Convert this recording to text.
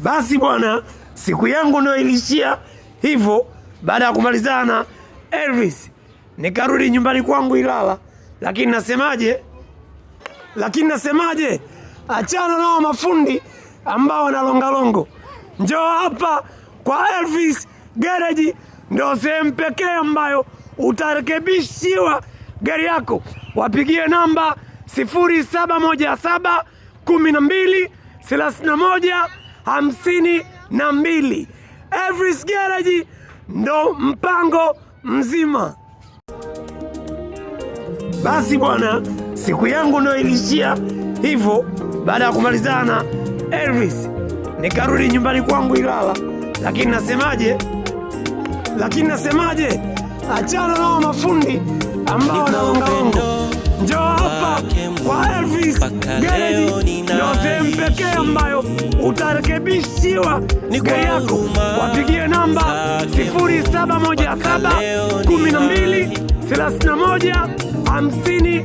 Basi bwana, siku yangu ndio ilishia hivyo. Baada ya kumalizana Elvis, nikarudi nyumbani kwangu Ilala. Lakini nasemaje, achana nao mafundi ambao wanalongalongo. Njoo hapa kwa Elvis Garage, ndio sehemu pekee ambayo utarekebishiwa gari yako. Wapigie namba 0717 12 31 52. Elvis Garage ndo mpango mzima. Basi bwana, siku yangu ndio ilishia hivyo. Baada ya kumalizana Elvis, nikarudi nyumbani kwangu Ilala. Lakini nasemaje, achana nao mafundi ambao wanalongalongo. Njoo hapa kwa Elvis Garage, ndio sehemu pekee ambayo utarekebishiwa gari yako. Wapigie namba 0717 12 31 52.